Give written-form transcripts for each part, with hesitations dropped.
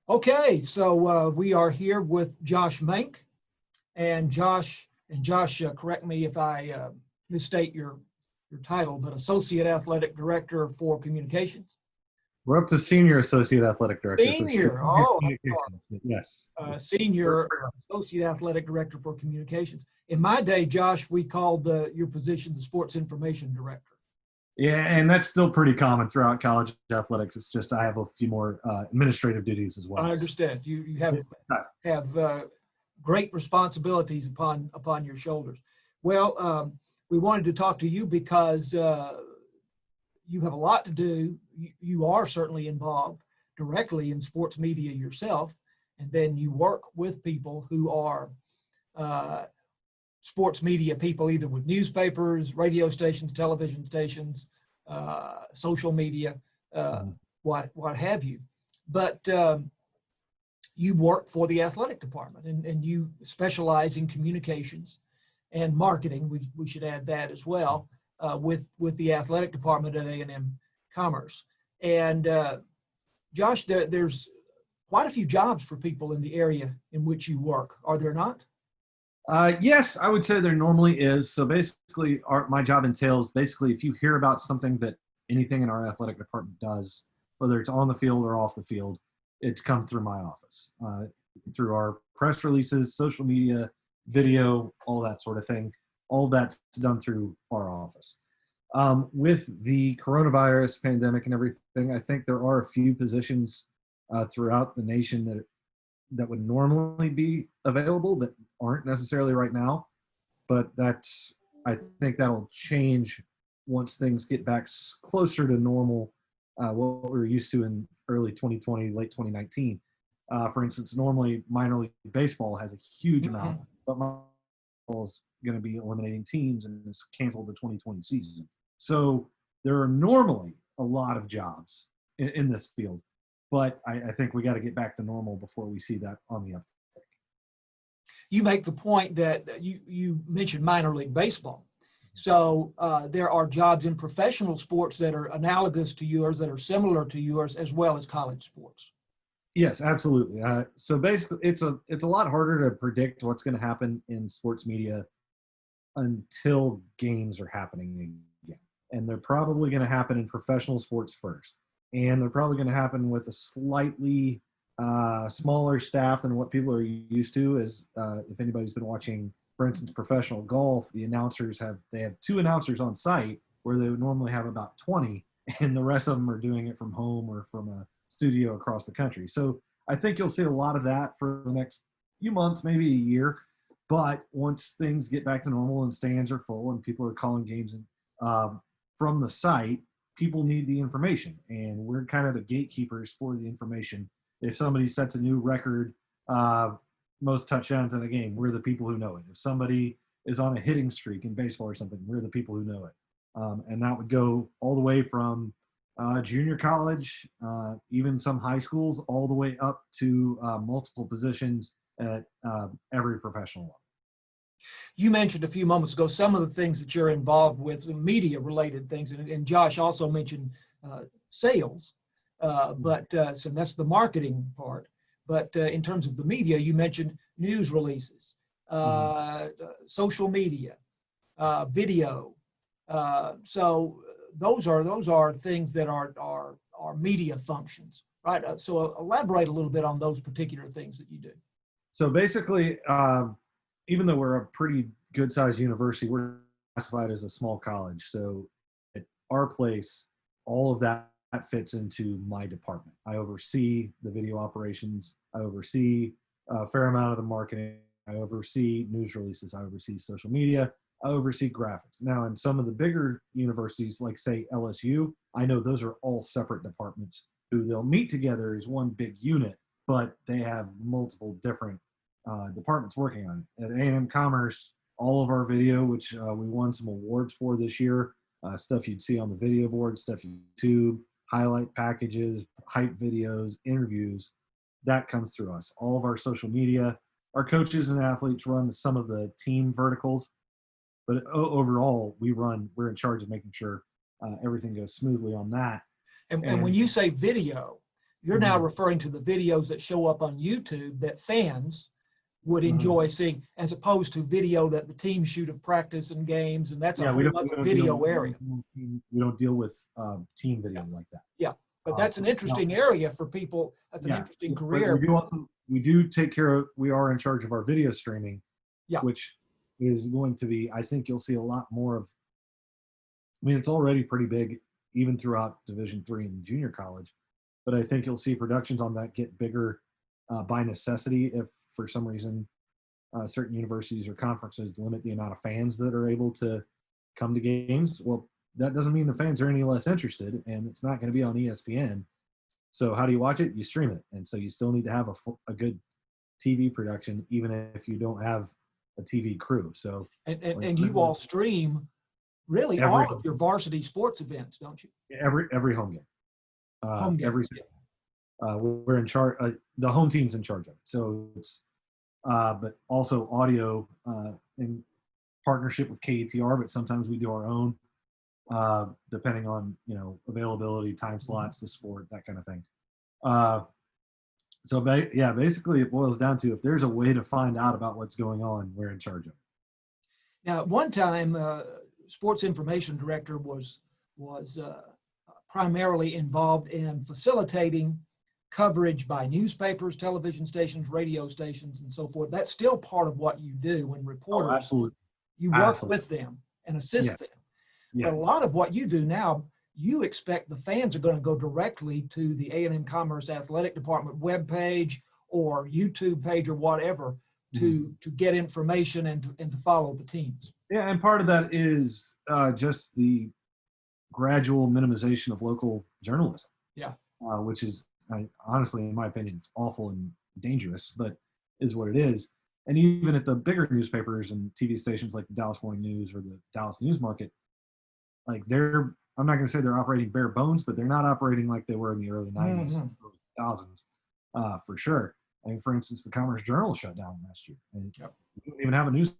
Okay, so we are here with Josh Manck, and Josh, correct me if I misstate your title, but Associate Athletic Director for Communications. We're up to Senior Associate Athletic Director for Senior, Communications. Yes. Senior Associate Athletic Director for Communications. In my day, Josh, we called your position the Sports Information Director. Yeah, and that's still pretty common throughout college athletics. It's just I have a few more administrative duties as well. I understand. You have great responsibilities upon your shoulders. Well, we wanted to talk to you because you have a lot to do. You are certainly involved directly in sports media yourself, and then you work with people who are sports media people, either with newspapers, radio stations, television stations, social media, what have you. But you work for the athletic department, and you specialize in communications and marketing. We should add that as well, with the athletic department at A&M Commerce. And Josh, there's quite a few jobs for people in the area in which you work, are there not? Yes, I would say there normally is. So basically, my job entails basically if you hear about something that anything in our athletic department does, whether it's on the field or off the field, it's come through my office, through our press releases, social media, video, all that sort of thing. All that's done through our office. With the coronavirus pandemic and everything, I think there are a few positions throughout the nation that would normally be available that aren't necessarily right now, but I think that'll change once things get back closer to normal, what we were used to in early 2020, late 2019. For instance, normally minor league baseball has a huge amount, but baseball is going to be eliminating teams and has canceled the 2020 season. So there are normally a lot of jobs in this field, but I think we got to get back to normal before we see that on the uptick. You make the point that you mentioned minor league baseball. So there are jobs in professional sports that are analogous to yours, that are similar to yours, as well as college sports. Yes, absolutely. So basically, it's a lot harder to predict what's going to happen in sports media until games are happening again, and they're probably going to happen in professional sports first, and they're probably going to happen with a slightly smaller staff than what people are used to. As if anybody's been watching, for instance, professional golf, the announcers have 2 announcers on site where they would normally have about 20, and the rest of them are doing it from home or from a studio across the country. So I think you'll see a lot of that for the next few months, maybe a year. But once things get back to normal and stands are full and people are calling games from the site, people need the information, and we're kind of the gatekeepers for the information. If somebody sets a new record, most touchdowns in a game, we're the people who know it. If somebody is on a hitting streak in baseball or something, we're the people who know it. And that would go all the way from junior college, even some high schools, all the way up to multiple positions at every professional level. You mentioned a few moments ago some of the things that you're involved with, media-related things, and Josh also mentioned sales, so that's the marketing part. But in terms of the media, you mentioned news releases, social media, video. So those are things that are media functions, right? So elaborate a little bit on those particular things that you do. So basically, even though we're a pretty good-sized university, we're classified as a small college. So at our place, all of that fits into my department. I oversee the video operations. I oversee a fair amount of the marketing. I oversee news releases. I oversee social media. I oversee graphics. Now, in some of the bigger universities, like say LSU, I know those are all separate departments who they'll meet together as one big unit, but they have multiple different departments working on it. At A&M Commerce, all of our video, which we won some awards for this year, stuff you'd see on the video board, stuff YouTube, highlight packages, hype videos, interviews, that comes through us. All of our social media, our coaches and athletes run some of the team verticals, but overall, we're in charge of making sure everything goes smoothly on that. And when you say video, You're now referring to the videos that show up on YouTube that fans would enjoy seeing, as opposed to video that the teams shoot of practice and games, and that's a whole other video area. We don't deal with team video like that. Yeah, but that's an interesting area for people. That's an interesting career. We do take care of. We are in charge of our video streaming, Yeah. which is going to be. I think you'll see a lot more of. I mean, it's already pretty big, even throughout Division III and junior college, but I think you'll see productions on that get bigger by necessity if, for some reason, certain universities or conferences limit the amount of fans that are able to come to games. Well, that doesn't mean the fans are any less interested, and it's not going to be on ESPN. So how do you watch it? You stream it, and so you still need to have a good TV production, even if you don't have a TV crew. So and you all stream really all of your varsity sports events, don't you? Every home game. Home game. We're in charge. The home team's in charge of it. So it's, but also audio in partnership with KETR. But sometimes we do our own, depending on availability, time slots, the sport, that kind of thing. So basically, it boils down to if there's a way to find out about what's going on, we're in charge of it. Now, at one time, sports information director was primarily involved in facilitating coverage by newspapers, television stations, radio stations, and so forth. That's still part of what you do when reporters. Oh, absolutely. You work with them and assist them. Yes. But a lot of what you do now, you expect the fans are going to go directly to the A&M Commerce Athletic Department webpage or YouTube page or whatever to get information and to follow the teams. Yeah, and part of that is just the gradual minimization of local journalism. Yeah. Which is, honestly, in my opinion, it's awful and dangerous, but is what it is. And even at the bigger newspapers and TV stations like the Dallas Morning News or the Dallas News Market, like I'm not going to say they're operating bare bones, but they're not operating like they were in the early 90s, early 2000s, for sure. I mean, for instance, the Commerce Journal shut down last year. And we don't even have a news,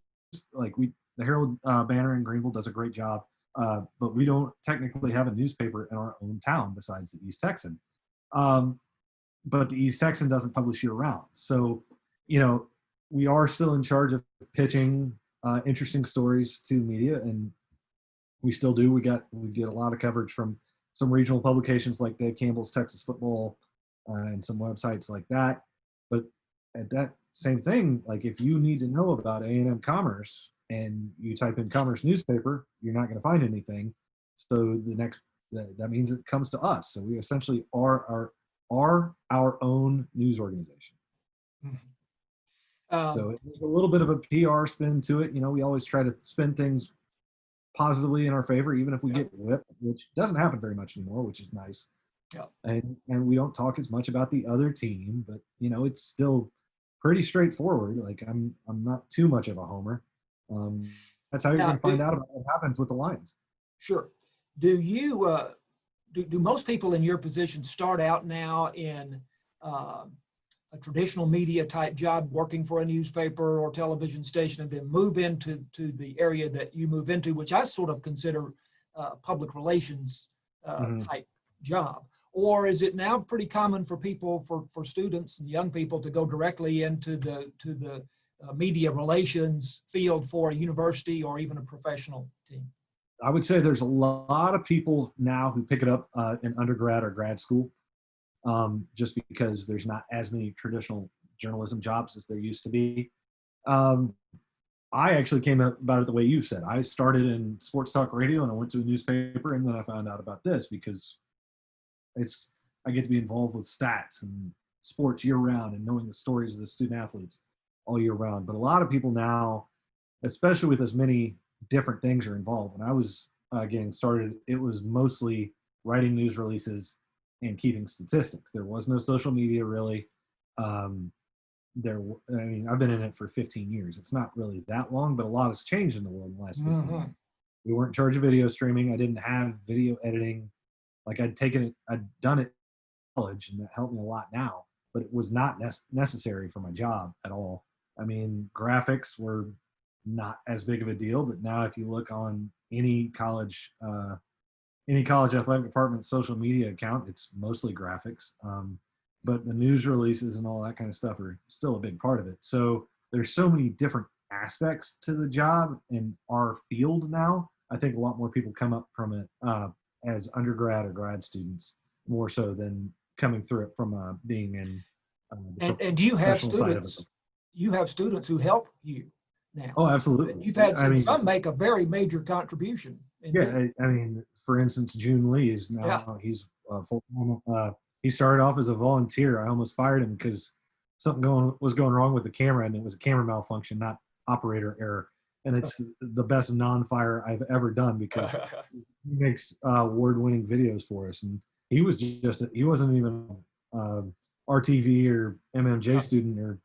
the Herald Banner in Greenville does a great job, but we don't technically have a newspaper in our own town besides the East Texan. But the East Texan doesn't publish year-round. So, we are still in charge of pitching interesting stories to media, and we still do. We get a lot of coverage from some regional publications like Dave Campbell's Texas Football and some websites like that. But at that same thing, like if you need to know about A&M Commerce and you type in Commerce newspaper, you're not going to find anything. So that means it comes to us. So we essentially are our own news organization. So there's a little bit of a PR spin to it. We always try to spin things positively in our favor, even if we get whipped, which doesn't happen very much anymore, which is nice. Yeah. And we don't talk as much about the other team, but it's still pretty straightforward. Like I'm not too much of a homer. That's how you're going to find out about what happens with the Lions. Sure. Do you do most people in your position start out now in a traditional media type job, working for a newspaper or television station, and then move into the area that you move into, which I sort of consider public relations type job? Or is it now pretty common for people, for students and young people, to go directly into the media relations field for a university or even a professional team? I would say there's a lot of people now who pick it up in undergrad or grad school, just because there's not as many traditional journalism jobs as there used to be. I actually came about it the way you said. I started in sports talk radio and I went to a newspaper, and then I found out about this because I get to be involved with stats and sports year round and knowing the stories of the student athletes all year round. But a lot of people now, especially with as many different things are involved. When I was getting started, it was mostly writing news releases and keeping statistics. There was no social media really. I've been in it for 15 years. It's not really that long, but a lot has changed in the world in the last 15 years. We weren't in charge of video streaming. I didn't have video editing. Like I'd done it in college, and that helped me a lot now, but it was not necessary for my job at all. I mean, graphics were not as big of a deal, but now if you look on any college athletic department social media account, it's mostly graphics. but the news releases and all that kind of stuff are still a big part of it. So there's so many different aspects to the job in our field now. I think a lot more people come up from it as undergrad or grad students more so than coming through it from being in And do you have professional side of it. students? You have students who help you now. Oh, absolutely. You've had I mean, some make a very major contribution. yeah, I mean, for instance, June Lee is now he's full time. He started off as a volunteer. I almost fired him because something was going wrong with the camera, and it was a camera malfunction, not operator error. And it's the best non-fire I've ever done because he makes award-winning videos for us. And he wasn't even RTV or MMJ student, or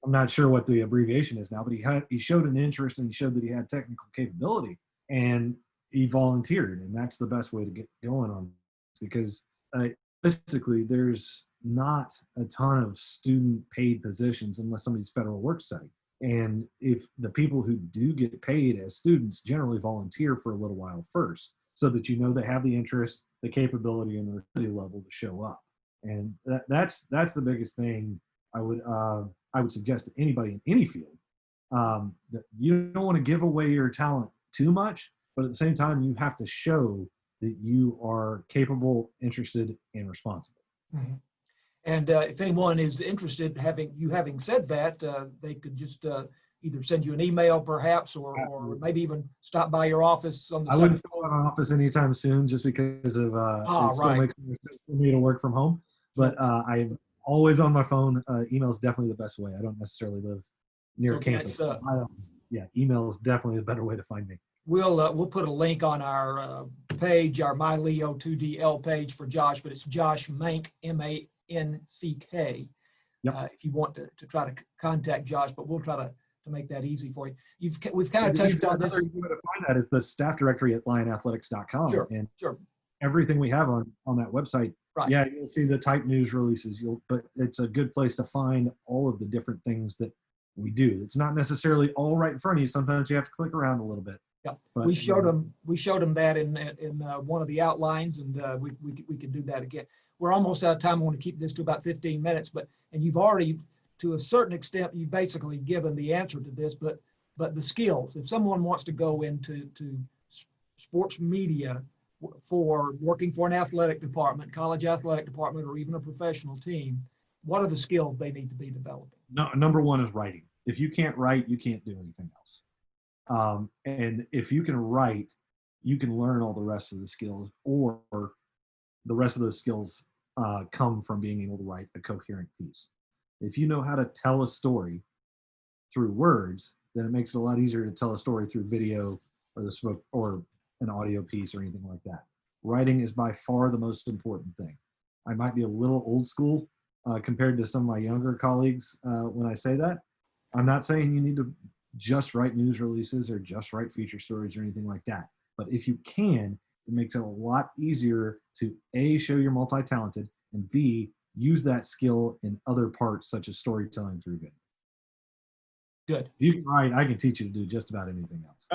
I'm not sure what the abbreviation is now, but he showed an interest and he showed that he had technical capability, and he volunteered. And that's the best way to get going on this, because basically there's not a ton of student paid positions unless somebody's federal work study. And if the people who do get paid as students generally volunteer for a little while first, so that you know they have the interest, the capability, and the ability level to show up. And that's the biggest thing I would suggest to anybody in any field. That you don't want to give away your talent too much, but at the same time, you have to show that you are capable, interested, and responsible. Mm-hmm. And if anyone is interested, having said that, they could just either send you an email, perhaps, or maybe even stop by your office on the. I wouldn't stop by my office anytime soon, just because of it still makes more sense for me to work from home. But I'm always on my phone. Email is definitely the best way. I don't necessarily live near campus. Email is definitely the better way to find me. We'll put a link on our page, our MyLeo2DL page for Josh, but it's Josh Manck, MANCK. Yep. If you want to try to contact Josh, but we'll try to make that easy for you. We've kind of touched on this. Another way to find that is the staff directory at lionathletics.com. Sure, and sure. Everything we have on that website. Right. Yeah, you'll see the type news releases. But it's a good place to find all of the different things that we do. It's not necessarily all right in front of you. Sometimes you have to click around a little bit. Yeah, but, we showed them that in one of the outlines, and we can do that again. We're almost out of time. I want to keep this to about 15 minutes, and you've already, to a certain extent, you've basically given the answer to this, but the skills. If someone wants to go into sports media for working for an athletic department, college athletic department, or even a professional team, what are the skills they need to be developing? No, number one is writing. If you can't write, you can't do anything else. And if you can write, you can learn all the rest of the skills, or the rest of those skills come from being able to write a coherent piece. If you know how to tell a story through words, then it makes it a lot easier to tell a story through video or an audio piece or anything like that. Writing is by far the most important thing. I might be a little old school compared to some of my younger colleagues when I say that. I'm not saying you need to just write news releases or just write feature stories or anything like that. But if you can, it makes it a lot easier to A, show you're multi-talented, and B, use that skill in other parts such as storytelling through video. Good. If you can write, I can teach you to do just about anything else.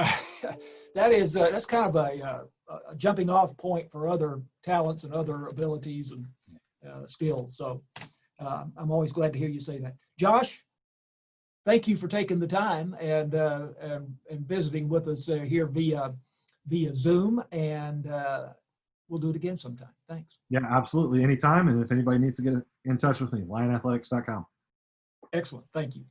That's kind of a jumping off point for other talents and other abilities and skills. So I'm always glad to hear you say that. Josh, thank you for taking the time and visiting with us here via Zoom, and we'll do it again sometime. Thanks. Yeah, absolutely. Anytime. And if anybody needs to get in touch with me, lionathletics.com. Excellent. Thank you.